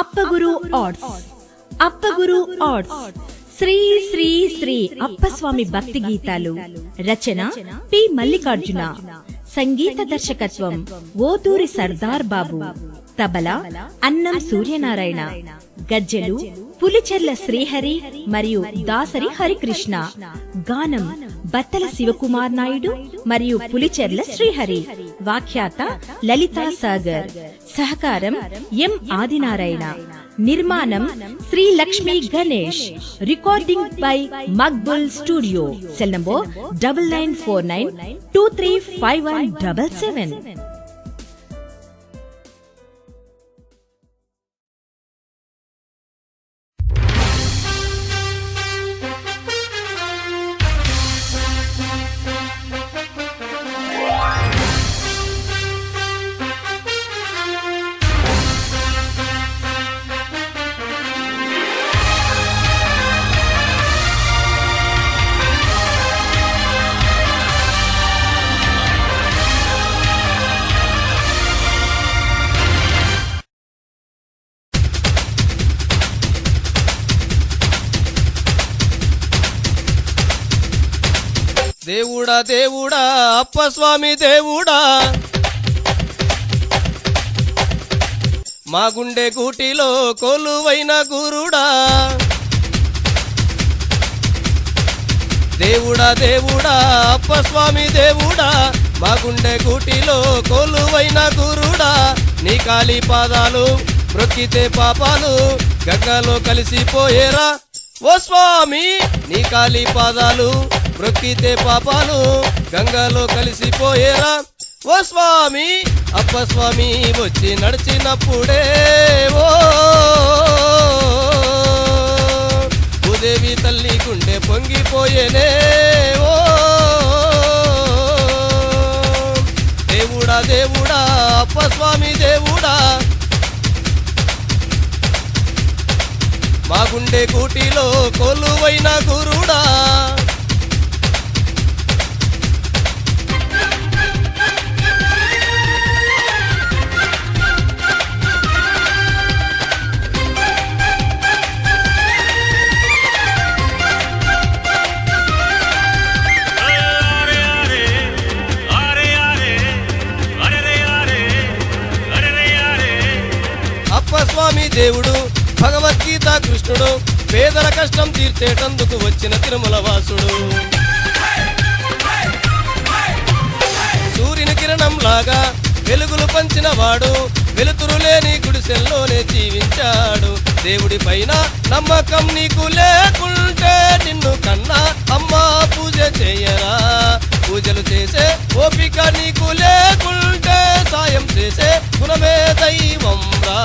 అప్పగురు arts. అప్పగురు arts Shri Shri Shri Appaswamy భక్తి గీతాలు. రచన P Mallikarjuna. సంగీత దర్శకత్వం ఓతూరి సర్దార్ బాబు. తబలా అన్నం సూర్యనారాయణ. గజ్జెలు పులిచెర్ల శ్రీహరి మరియు దాసరి హరికృష్ణ. గానం బత్తల శివకుమార్ నాయుడు మరియు పులిచెర్ల శ్రీహరి. వ్యాఖ్యాత లలితా సాగర్. సహకారం ఎం ఆదినారాయణ. నిర్మాణం Shri Lakshmi Ganesh. Recording by Maqbool studio. Cell number 9949235177. దేవుడా దేవుడా అప్పస్వామి దేవుడా, మా గుండె గూటిలో కొలువైన గురుడా. దేవుడా దేవుడా అప్పస్వామి దేవుడా, మా గుండె గూటిలో కొలువైన గురుడా. నీ కాలి పాదాలు మ్రొక్కితే పాపాలు గంగలో కలిసిపోయేరా ఓ స్వామి. నీ కాలి పాదాలు మ్రొక్కితే పాపాలు గంగలో కలిసిపోయేరా ఓ స్వామి. అప్పస్వామి వచ్చి నడిచినప్పుడే ఓ భూదేవి తల్లి గుండె పొంగిపోయేనే ఓ దేవుడా దేవుడా అప్పస్వామి దేవుడా, మా గుండె గూటిలో కొలువైన గురుడా. అప్పస్వామి దేవుడు భగవద్గీత కృష్ణుడు, పేదల కష్టం తీర్చేటందుకు వచ్చిన తిరుమల వాసుడు. సూర్యుని కిరణం లాగా వెలుగులు పంచిన వాడు, వెలుతురు లేని గుడిసెల్లోనే జీవించాడు. దేవుడి పైన నమ్మకం నీకు లేకుంటే నిన్ను కన్నా అమ్మా పూజ చేయరా. పూజలు చేసే ఓపిక నీకు లేకుంటే సాయం చేసే గుణమే దైవం రా.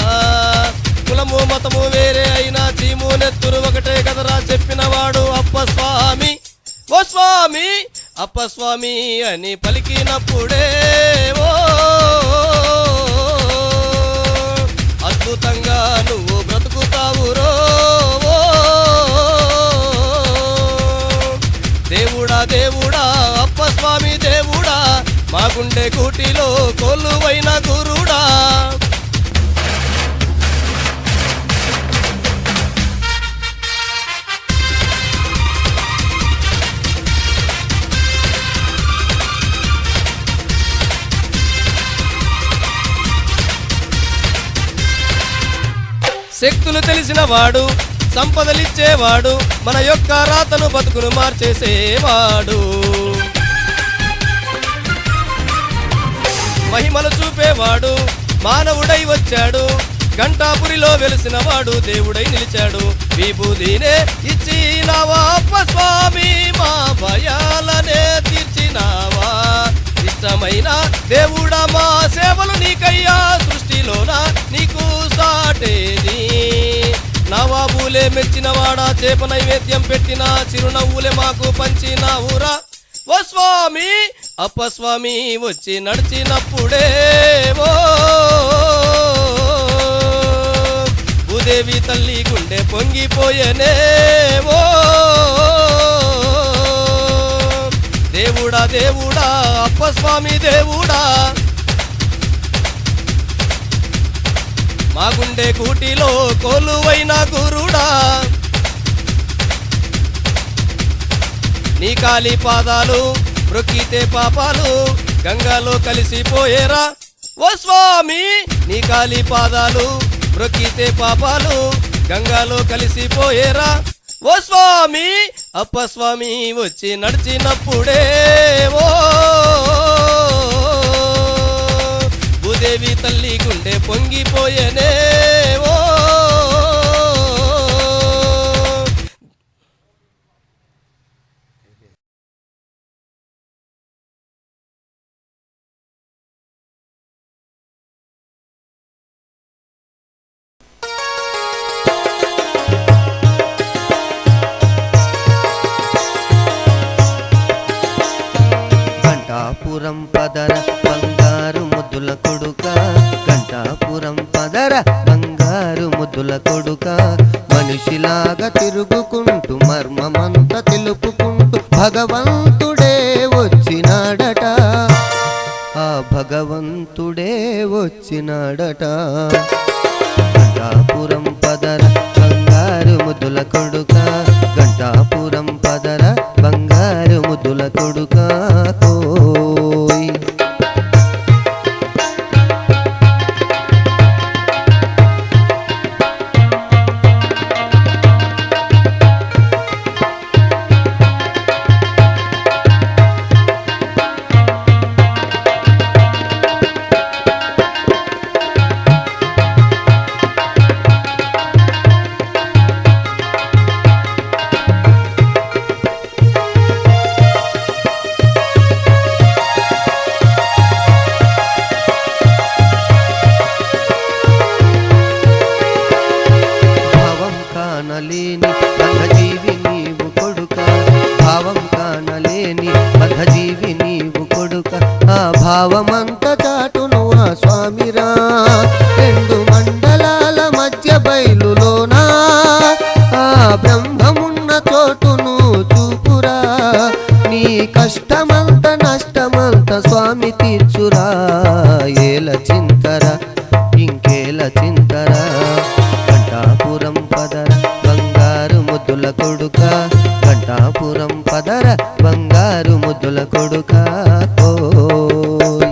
కులము మతము వేరే అయినా చీము నెత్తురు ఒకటే కదరా చెప్పినవాడు అప్పస్వామి ఓ స్వామి. అప్పస్వామి అని పలికినప్పుడే ఓ అద్భుతంగా నువ్వు బ్రతుకుతావురో ఓ దేవుడా దేవుడా అప్పస్వామి దేవుడా, మా గుండె గూటిలో కొలువైన గురుడా. శక్తులు తెలిసిన వాడు, సంపదలిచ్చేవాడు, మన యొక్క రాతను బతుకును మార్చేసేవాడు. మహిమలు చూపేవాడు, మానవుడై వచ్చాడు, గంటాపురిలో వెలిసిన వాడు దేవుడై నిలిచాడు. విభూదినే ఇచ్చినావా అప్పస్వామి, మా భయాలనే తీర్చినావా. ఇష్టమైన దేవుడా మా సేవలు నీకయ్యా, సృష్టిలోన నీకు సాటేది. నవాబులే మెచ్చినవాడా, చేప నైవేద్యం పెట్టిన చిరునవ్వులే మాకు పంచిన ఊరా ఓ స్వామి. అప్పస్వామి వచ్చి నడిచినప్పుడే ఓ భూదేవి తల్లి గుండె పొంగిపోయేనే ఓ దేవుడా దేవుడా అప్పస్వామి దేవుడా, మా గుండె కూటిలో కొలువైన గురుడా నీ కాలి పాదాలు మ్రొక్కితే పాపాలు గంగాలో కలిసిపోయేరా ఓ స్వామి నీ కాలి పాదాలు మ్రొక్కితే పాపాలు గంగాలో కలిసిపోయేరా ఓ స్వామి అప్పస్వామి వచ్చి నడిచినప్పుడే ఓ భూదేవి తల్లి గుండె పొంగిపోయేనే ఓ గంటాపురం పదర బంగారు ముద్దుల కొడుక గంటాపురం పదర బంగారు ముద్దుల కొడుక మనిషిలాగా తిరుగుకుంటూ మర్మమంతా తెలుపుకుంటూ భగవంతుడే వచ్చినాడట ఆ భగవంతుడే వచ్చినాడట గంటాపురం పదర బంగారు ముద్దుల కొడుక గంటాపురం పదర బంగారు ముద్దుల కొడుక కోయ్ కానలేని బద్ధజీవి నీవు కొడుక భావం కానలేని బద్ధజీవి నీవు కొడుక ఆ భావమంతా చాటును ఆ స్వామిరా రెండు మండలాల మధ్య బయలులోనా ఆ బ్రహ్మమున్న చోటును చూపురా నీ కష్టమంత నష్టమంత స్వామి తీర్చురా ఏల చింతరా ఇంకేల చింతరా గంటాపురం పదర బంగారు ముద్దుల కొడుక గంటాపురం పదర బంగారు ముద్దుల కొడుక కోయ్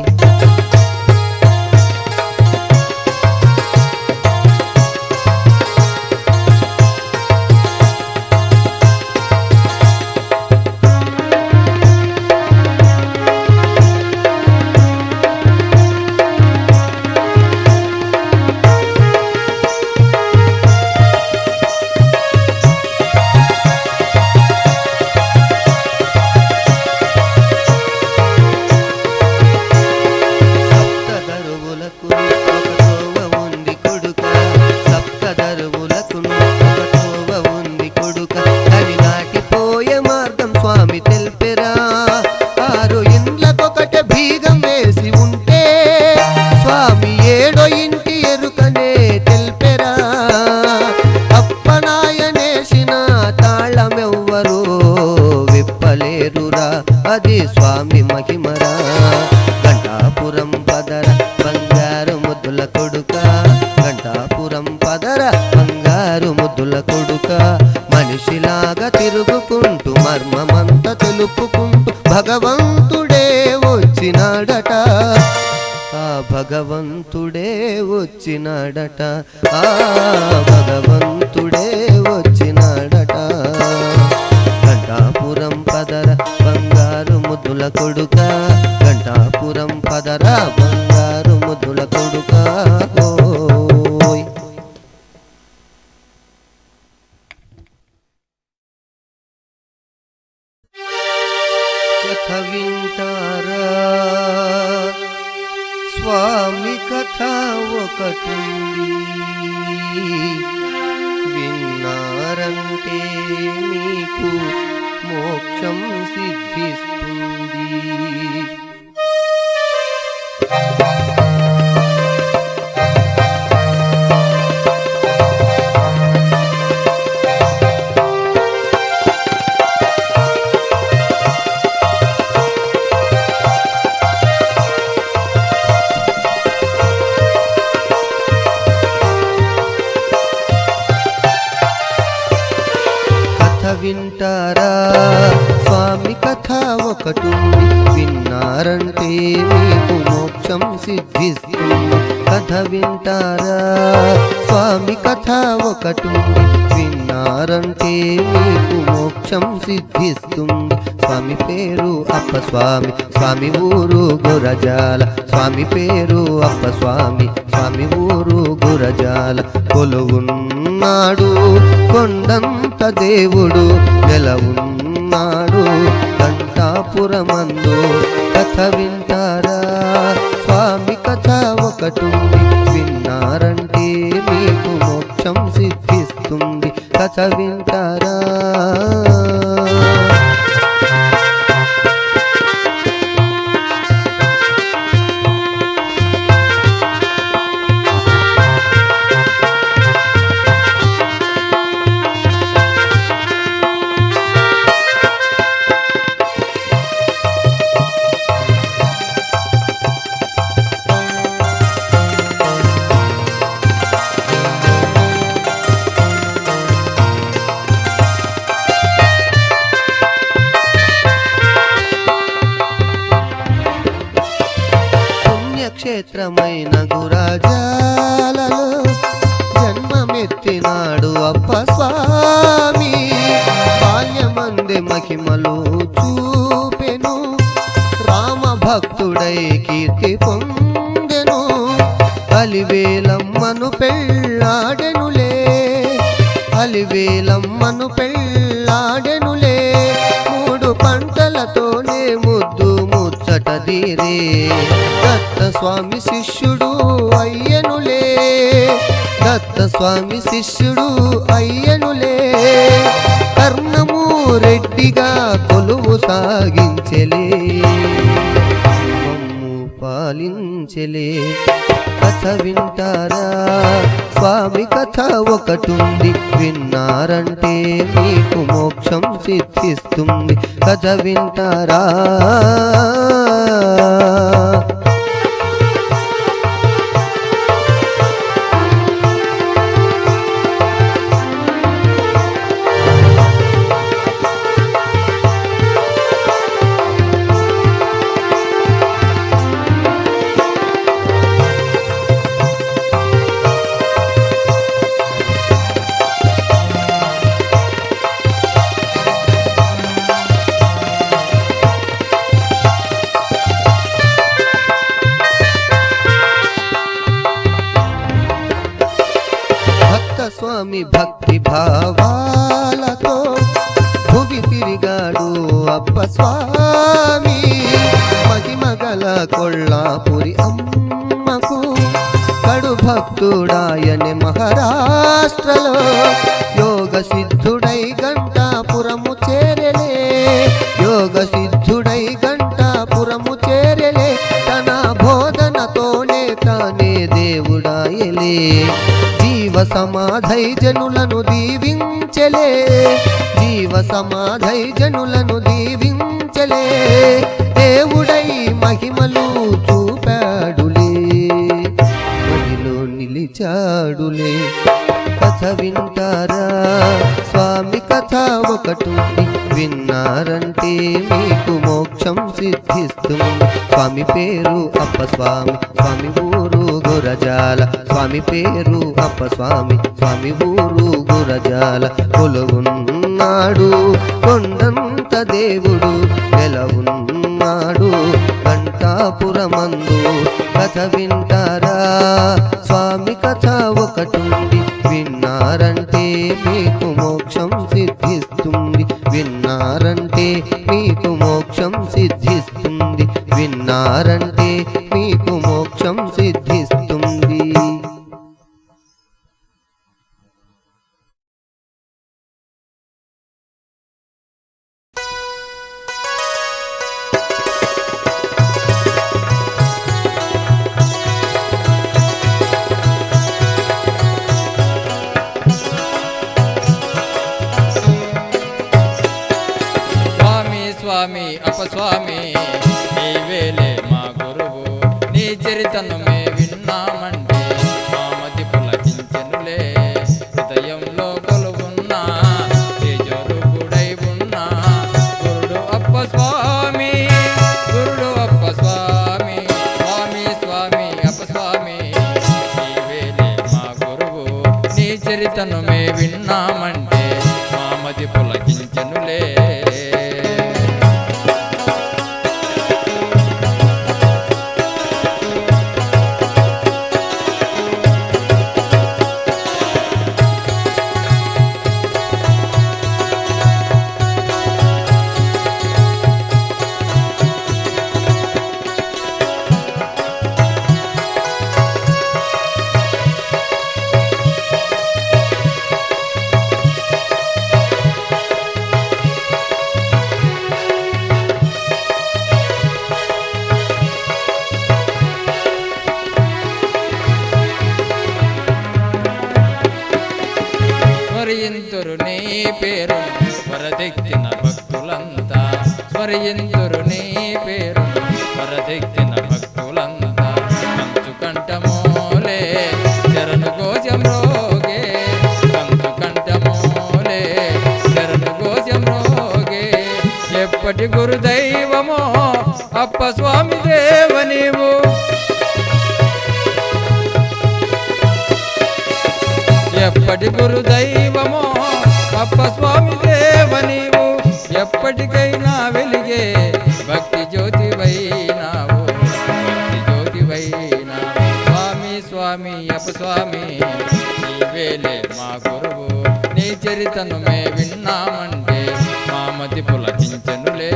అది స్వామి మహిమరా గంటాపురం పదర బంగారు ముద్దుల కొడుక గంటాపురం పదర బంగారు ముద్దుల కొడుక మనిషిలాగా తిరుగుకుంటూ మర్మమంతా తెలుపుకుంటూ భగవంతుడే వచ్చినాడట ఆ భగవంతుడే వచ్చినాడట ఆ భగవంతుడే వచ్చినాడట గంటాపురం పదర బంగారు ముద్దుల కొడుక గంటాపురం పదర బంగారు ముద్దుల కొడుక ఓయ్ కథ వింటారా స్వామి కథ ఒకటుంది విన్నారంటే మీకు మోక్షం సిద్ధిస్తుంది వింటారా స్వామి కథ ఒకటుంది విన్నారంటే మీకు మోక్షం సిద్ధిస్తుంది కథ వింటారా స్వామి కథ ఒకటుంది విన్నారంటే మీకు మోక్షం సిద్ధిస్తుంది స్వామి పేరు అప్పస్వామి స్వామి ఊరు గురజాల స్వామి పేరు అప్పస్వామి స్వామి ఊరు గురజాల కొలువున్నాడు కొండంత దేవుడు నెలవున్నాడు కంఠాపురమందు కథ వింటారా స్వామి కథ ఒకటుంది విన్నారంటే మీకు మోక్షం సిద్ధిస్తుంది కథ వింటారా క్షేత్రమైన గురజాలలో జన్మమెత్తినాడు అప్పస్వామి బాల్యమందే మహిమలు చూపెను రామ భక్తుడై కీర్తి పొందెను అలివేలమ్మను పెళ్ళాడెనులే అలివేలమ్మను పెళ్ళాడెనులే 3 పంటలతోనే ముద్దు ముచ్చటదీరే దత్త స్వామి శిష్యుడు అయ్యనులే దత్త స్వామి శిష్యుడు అయ్యనులే కర్ణము రెడ్డిగా కొలువు సాగించెలే మమ్ము పాలించెలే కథ వింటారా స్వామి కథ ఒకటుంది విన్నారంటే మీకు మోక్షం సిద్ధిస్తుంది కథ వింటారా స్వామి భక్తి భావాలతో భువి తిరిగాడు అప్పస్వామి మహిమగల కొల్లాపురి అమ్మకు కడు భక్తుడాయని మహారాష్ట్రలో యోగ సిద్ధుడై గంటాపురము చేరలే యోగ సిద్ధుడై గంటాపురము చేరలే తన బోధనతోనే తానే దేవుడాయలే జీవ సమాధై జనులను దీవించలే జీవ సమాధై జనులను దీవించలే దేవుడై మహిమలు చూపాడులే మహిలో నిలిచాడులే కథ వింటారా స్వామి కథ ఒకటుంది విన్నారంటే మీకు మోక్షం సిద్ధిస్తుంది స్వామి పేరు అప్పస్వామి స్వామి ఊరు గురజాల స్వామి పేరు అప్పస్వామి స్వామి ఊరు గురజాల కొలువున్నాడు కొండంత దేవుడు నెలవున్నాడు కంఠాపురమందు కథ వింటారా స్వామి కథ ఒకటుంది విన్నారంటే మీకు మోక్షం సిద్ధిస్తుంది విన్నారంటే మీకు మోక్షం సిద్ధిస్తుంది విన్నారంటే మీకు మోక్షం సిద్ధిస్తుంది స్వామి అపస్వామి నీవేలే మా గురువు నీ చరితను మే విన్నామంటే మా మతి పులకించెనులే హృదయంలో కొలువున్న తేజరూపుడైన చరితను మే విన్నామంటే మా మది పులకించెనులే. స్మరింతురు నీ పేరు వరదెక్కిన భక్తులంతా, స్మరింతురు నీ పేరు వరదెక్కిన భక్తులంతా. కంచు కంఠమోలే శరణు ఘోషం రోగే, కంచు కంఠమోలే శరణు ఘోషం రోగే. ఎప్పటి గురుదైవమో అప్ప స్వామి దేవ నీవు, ఎప్పటి గురుదైవమో అప్ప స్వామి దేవ నీవు. ఎప్పటికైనా వెలిగే భక్తి జ్యోతివైనావు, భక్తి జ్యోతివైనావు. స్వామి స్వామి అప్ప స్వామి నీవేలే మా గురువు, నీ చరితను మే విన్నామంటే మా మతి పులకించెనులే.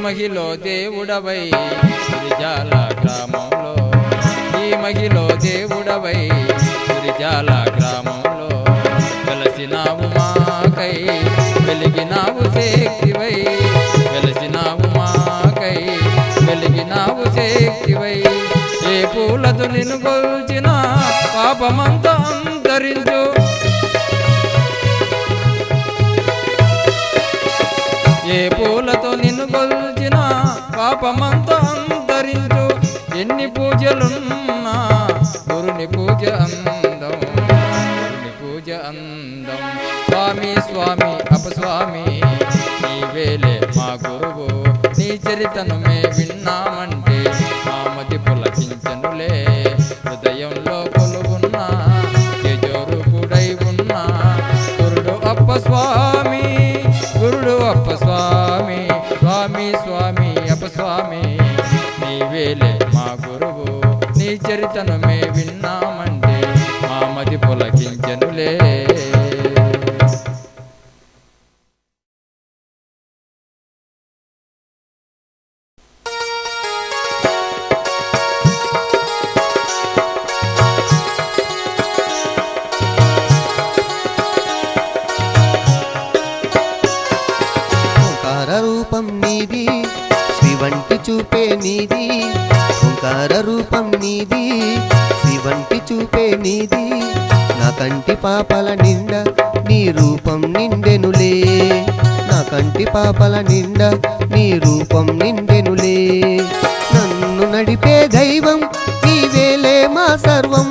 మహిలో దేవుడవై గురిజాల గ్రామంలో, ఈ మహిలో దేవుడవై గురిజాల గ్రామంలో. వెలసినావు మాకై వెలిగినావు శక్తివై, వెలసినావు మాకై వెలిగినావు శక్తివై. ఏ పూలతో నిన్ను కొల్చిన పాపమంతా అంతరించు, ఏ పూలతో నిన్ను కొల్చిన పాపమంతా అంతరించు. ఎన్ని పూజలున్నా గురుని పూజ అందం, గురుని పూజ అందం. స్వామి స్వామి అపస్వామి నీవేలే మా గురువు, నీ చరితను మే విన్నామంటే మా మతి పులకించెనులే. హృదయంలో కొలువున్నా తేజోరూపుడై ఉన్నా గురుడు అప్ప స్వామి, గురుడు అప్ప స్వామి. స్వామి స్వామి అప్ప స్వామి నీవేలే మా గురువు, నీ చరితను మే విన్నామంటే మా మది పులకించెనులే. రూపం నీది శివంటి చూపే నీది, ఓంకార రూపం నీది శివంటి చూపే నీది. నా కంటి పాపల నిండా నీ రూపం నిండెనులే, నా కంటి పాపల నిండా నీ రూపం నిండెనులే. నన్ను నడిపే దైవం నీవేలే మా సర్వం,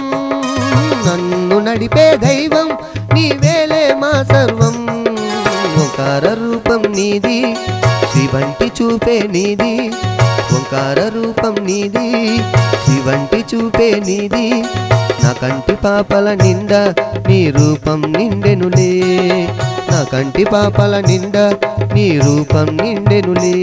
నన్ను నడిపే దైవం నీవేలే మా సర్వం. ఓంకార రూపం నీది శివంటి చూపే నీది, ఓంకార రూపం నీది శివంటి చూపే నీది. నా కంటి పాపల నిండా నీ రూపం నిండెనులే, నా కంటి పాపల నిండా నీ రూపం నిండెనులే.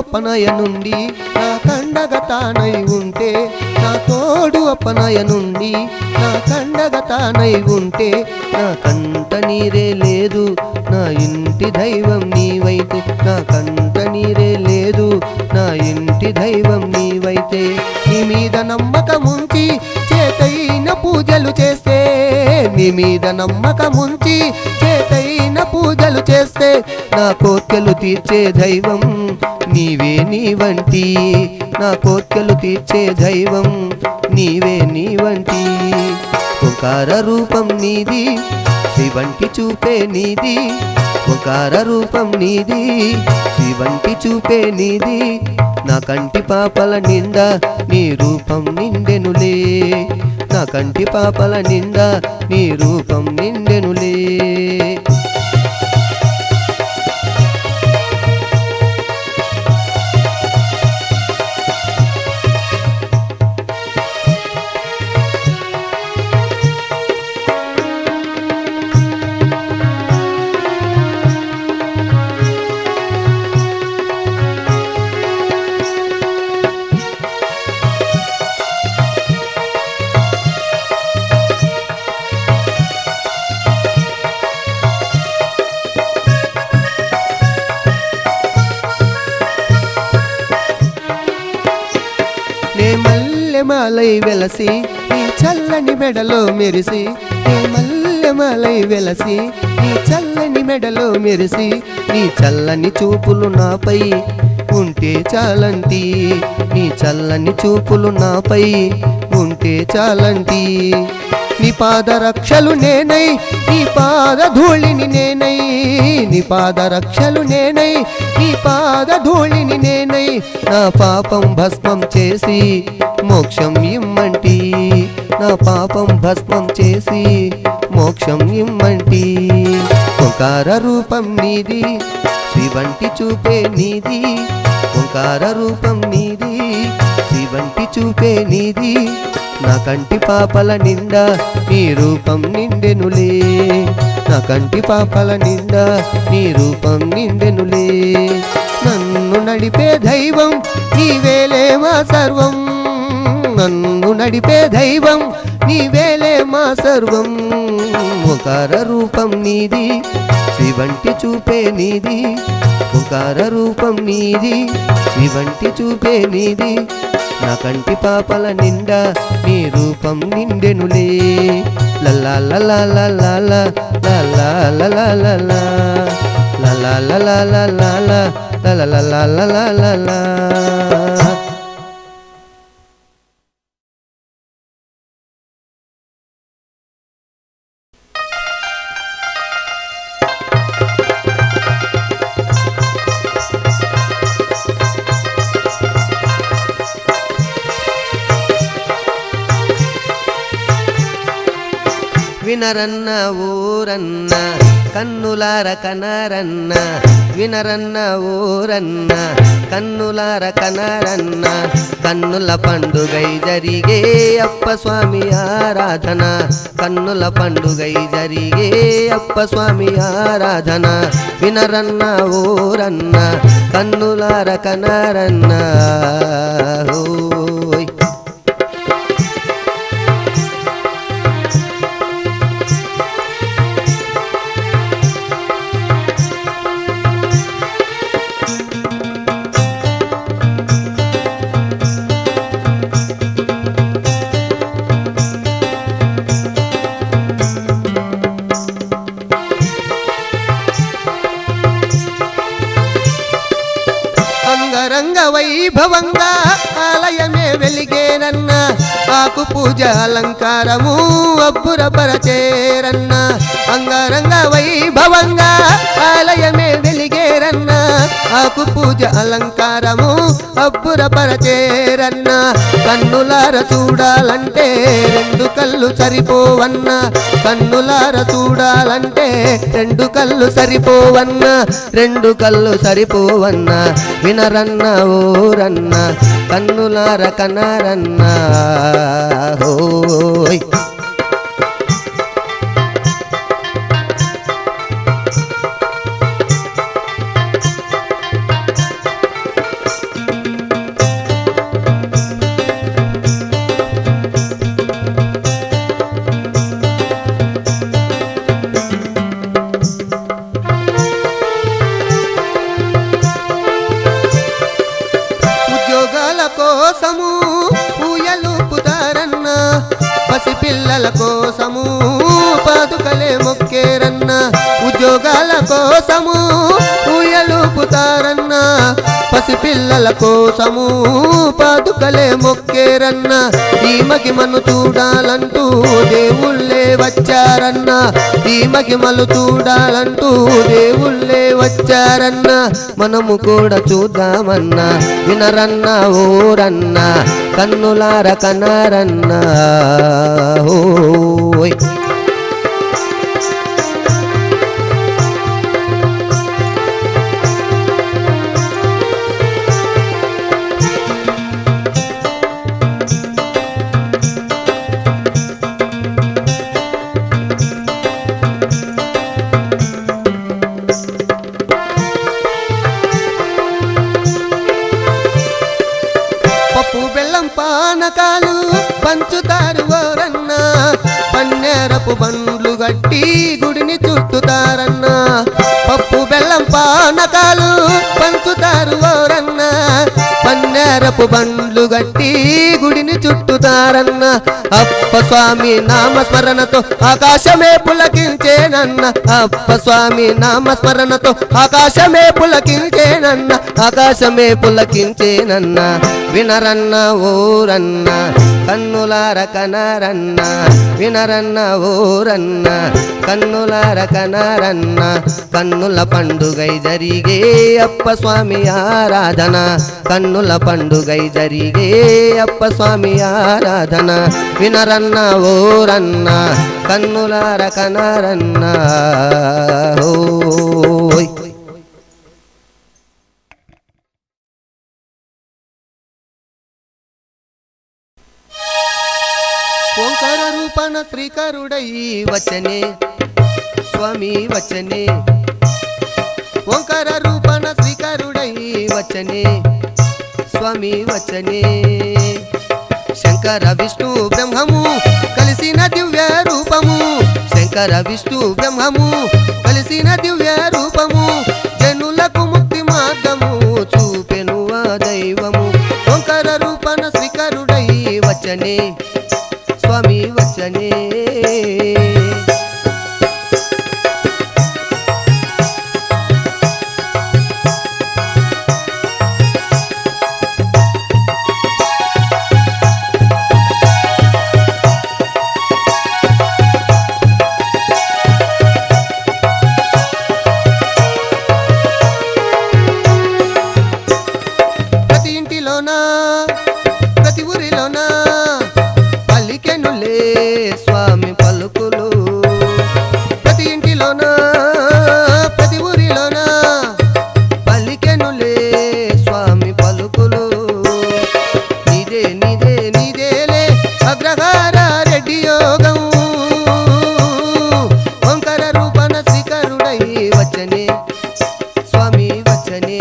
అప్పనయ నుండి నా కండగా తానై ఉంటే నా తోడు అప్పనయ నుండి నా కండగా తానై ఉంటే నా కంట నీరే లేదు నా ఇంటి దైవం నీవైతే నా కంట నీరే లేదు నా ఇంటి దైవం నీవైతే నీ మీద నమ్మకముంచి చేతైన పూజలు చేస్తే నీ మీద నమ్మకముంచి చేతైన పూజలు చేస్తే నా కోర్కెలు తీర్చే దైవం నీవే నీ వంటి నా కోర్కెలు తీర్చే దైవం నీవే నీ వంటి ఓంకార రూపం నీది శివంటి చూపే నీది ఓంకార రూపం నీది శివంటి చూపే నీది నా కంటి పాపల నిండా నీ రూపం నిండెనులే నా కంటి పాపల నిండా నీ రూపం నిండెనులే మల్లెమాలై వెలసి నీ చల్లని మెడలో మెరిసి నీ మల్లెమాలై వెలసి నీ చల్లని మెడలో మెరిసి నీ చల్లని చూపులు నాపై ఉంటే చాలంటి నీ చల్లని చూపులు నాపై ఉంటే చాలంటి నీ పాదరక్షలు నేనై నీ పాదధూళిని నేనై నీ పాదరక్షలు నేనై నీ పాదధూళిని నేనై నా పాపం భస్మం చేసి మోక్షం ఇమ్మంటి నా పాపం భస్మం చేసి మోక్షం ఇమ్మంటి ఓంకార రూపం నీది శివంటి చూపే నీది ఓంకార రూపం నీది శివంటి చూపే నీది నా కంటి పాపల నిండా నీ రూపం నిండెనులే నా కంటి పాపల నిండా నీ రూపం నిండెనులే నన్ను నడిపే దైవం నీవేలే మా సర్వం నన్ను నడిపే దైవం నీవేలే మా సర్వం ఓంకార రూపం నీది శివంటి చూపే నీది ఓంకార రూపం నీది శివంటి చూపే నీది నా కంటి పాపల నిండా నీ రూపం నిండెనులే లల్లా లల్లా లల్లా లల్లా లల్లా లల్లా లల్లా లల్లా లల్లా లల్లా లల్లా లల్లా వినరన్న ఊరన్న కన్నులార కనరన్న వినరన్న ఊరన్న కన్నులార కనరన్న కన్నుల పండుగై జరిగే అప్ప స్వామి ఆరాధన కన్నుల పండుగై జరిగే అప్ప స్వామి ఆరాధన వినరన్న ఊరన్న కన్నులార కనరన్న ఓయ్ అంగరంగ వైభవంగా ఆలయమే వెలిగేనన్న ఆకు పూజ అలంకారము అబ్బురపరచేరన్న అంగరంగ వైభవంగా ఆలయమే వెలిగేరన్న ఆకు పూజ అలంకారము అబ్బురపరచేరన్న కన్నులార చూడాలంటే రెండు కళ్ళు సరిపోవన్న కన్నులార చూడాలంటే రెండు కళ్ళు సరిపోవన్న రెండు కళ్ళు సరిపోవన్న వినరన్న ఓరన్న కన్నులార కనరన్న హోయ్ కోసము ఊయలూపుతారన్న పసిపిల్లల కోసము పాదుకలే మొక్కేరన్న ఉద్యోగాల కోసము ఊయలూపుతారన్న పసిపిల్లల కోసము పాదుకలే మొక్కేరన్న ఈ మహిమను చూడాలంటూ దేవుళ్ళే వచ్చారన్న ఈ మహిమలు చూడాలంటూ దేవుళ్ళే వచ్చారన్న మనము కూడా చూద్దామన్నా వినరన్నా ఓరన్నా కన్నులార కనరన్నా ఓయ్ పప్పు బెల్లం పానకాలు పంచుతారు ఓరన్న పన్నెరపు బండ్లు గట్టి గుడిని చుట్టుతారన్న పప్పు బెల్లం పానకాలు పంచుతారు ఓరన్న పన్నెరపు బండ్లు గట్టి గుడిని చుట్టుతారన్న అప్ప స్వామి నామస్మరణతో ఆకాశమే పులకించేనన్న అప్ప స్వామి నామస్మరణతో ఆకాశమే పులకించేనన్న ఆకాశమే పులకించేనన్న వినరన్న ఓరన్న కన్నులార కనరన్న వినరన్న ఓరన్న కన్నులార కనరన్న కన్నుల పండుగై జరిగే అప్ప స్వామి ఆరాధన కన్నుల పండుగై జరిగే అప్ప స్వామి ఆరాధన వినరన్న ఓరన్న కన్నులార కనరన్న ఓయ్ ఓంకార రూపణ శ్రీకరుడై వచనే స్వామి వచనే ఓంకార రూపణ శ్రీకరుడై వచనే స్వామి వచనే శంకర విష్ణు బ్రహ్మము కలిసిన దివ్య రూపము శంకర విష్ణు బ్రహ్మము కలిసిన దివ్య రూపము జనులకు ముక్తి మార్గము చూపెను ఆ దైవము ఓంకార రూపణ శ్రీకరుడై వచనే స్వామి వచనే ప్రతి ఇంటిలోనా ప్రతి ఊరిలోనా పలికెనులే స్వామి పలుకులు ప్రతి ఇంటిలోనా ప్రతి ఊరిలోనా పలికెనులే స్వామి పలుకులు నీదే నీదే నీదేలే అగ్రహార రెడ్డి యోగం ఓంకార రూపణ శ్రీకరుడై వచనే స్వామి వచనే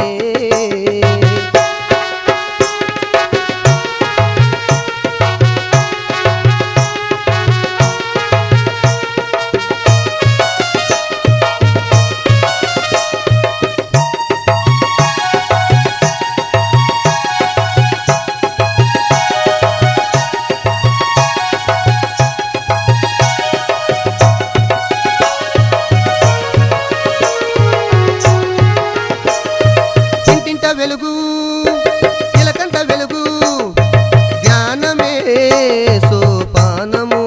ఇంటింట వెలుగు ఇలకంట వెలుగు జ్ఞానమే సోపానము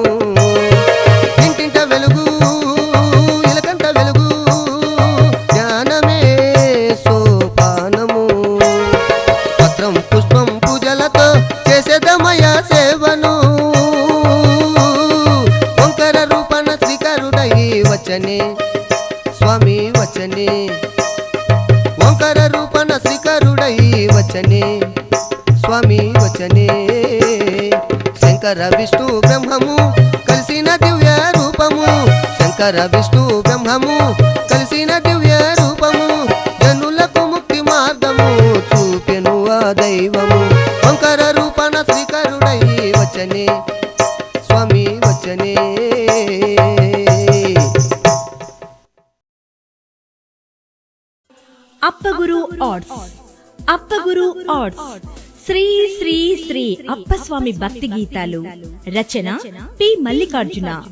ఇంటింట వెలుగు ఇలకంట వెలుగు జ్ఞానమే సోపానము పత్రం పుష్పం పూజలతో చేసేదమయ సేవను ఓంకార రూపణ శ్రీకరుడై వచనే స్వామి వచనే ఓంకార రూపణ శ్రీకరుడై వచనే స్వామి వచనే శంకర విష్ణు బ్రహ్మము కలిసిన దివ్య రూపము శంకర విష్ణు బ్రహ్మము కలిసిన దివ్య రూపము జనులకు ముక్తి మార్గము చూపెను ఆ దైవము ఓంకార రూపణ శ్రీకరుడై వచనే స్వామి వచనే అప్పగురు ఆర్ట్స్ అప్పగురు ఆర్ట్స్ శ్రీ శ్రీ శ్రీ అప్పస్వామి భక్తి గీతాలు. రచన పి మల్లికార్జున.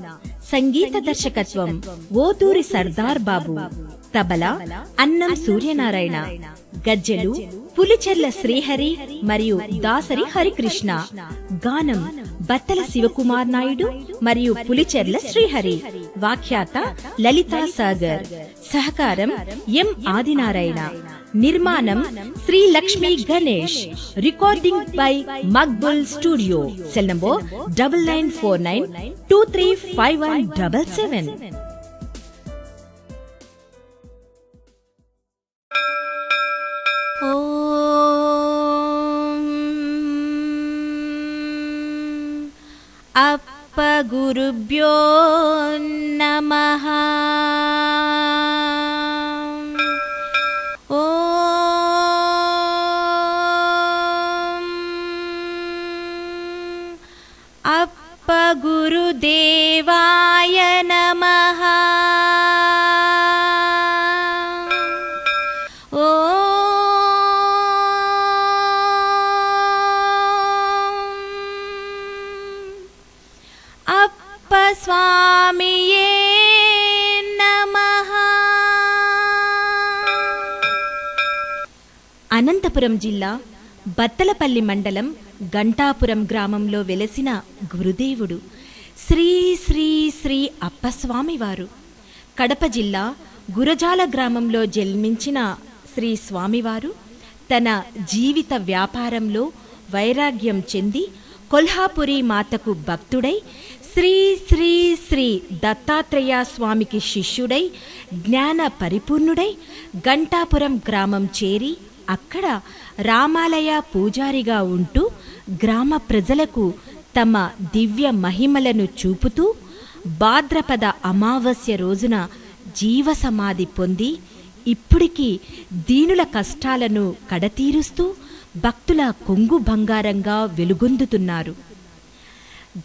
సంగీత దర్శకత్వం ఓతూరి సర్దార్ బాబు. తబలా అన్నం సూర్యనారాయణ. గజ్జెలు పులిచెర్ల శ్రీహరి మరియు దాసరి హరికృష్ణ. గానం బత్తల శివకుమార్ నాయుడు మరియు పులిచెర్ల శ్రీహరి. వ్యాఖ్యాత లలితా సాగర్. సహకారం ఎం ఆదినారాయణ. నిర్మాణం Shri Lakshmi Ganesh. Recording by Maqbool studio. Cell number 9949235177. అప్పగురుభ్యో నమః. అప్పగురుదేవాయ నమః. అప్పస్వామియే నమః. అనంతపురం జిల్లా బత్తలపల్లి మండలం గంటాపురం గ్రామంలో వెలసిన గురుదేవుడు శ్రీ శ్రీ శ్రీ అప్పస్వామివారు. కడప జిల్లా గురజాల గ్రామంలో జన్మించిన శ్రీ స్వామివారు తన జీవిత వ్యాపారంలో వైరాగ్యం చెంది కొల్హాపురి మాతకు భక్తుడై శ్రీ శ్రీ శ్రీ దత్తాత్రేయ స్వామికి శిష్యుడై జ్ఞాన పరిపూర్ణుడై గంటాపురం గ్రామం చేరి అక్కడ రామాలయ పూజారిగా ఉంటూ గ్రామ ప్రజలకు తమ దివ్య మహిమలను చూపుతూ భాద్రపద అమావాస్య రోజున జీవసమాధి పొంది ఇప్పటికీ దీనుల కష్టాలను కడతీరుస్తూ భక్తుల కొంగు బంగారంగా వెలుగొందుతున్నారు.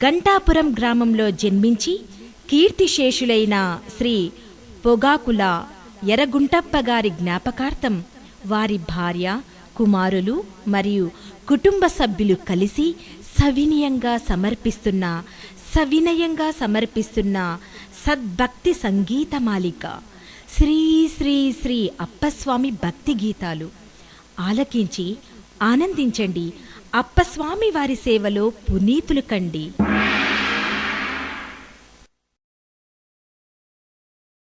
గంటాపురం గ్రామంలో జన్మించి కీర్తిశేషులైన శ్రీ పొగాకుల ఎర్రగుంటప్ప గారి జ్ఞాపకార్థం వారి భార్య, కుమారులు మరియు కుటుంబ సభ్యులు కలిసి సవినయంగా సమర్పిస్తున్న సద్భక్తి సంగీతమాలిక శ్రీ శ్రీ శ్రీ అప్పస్వామి భక్తి గీతాలు. ఆలకించి ఆనందించండి. అప్పస్వామి వారి సేవలో పునీతులు కండి.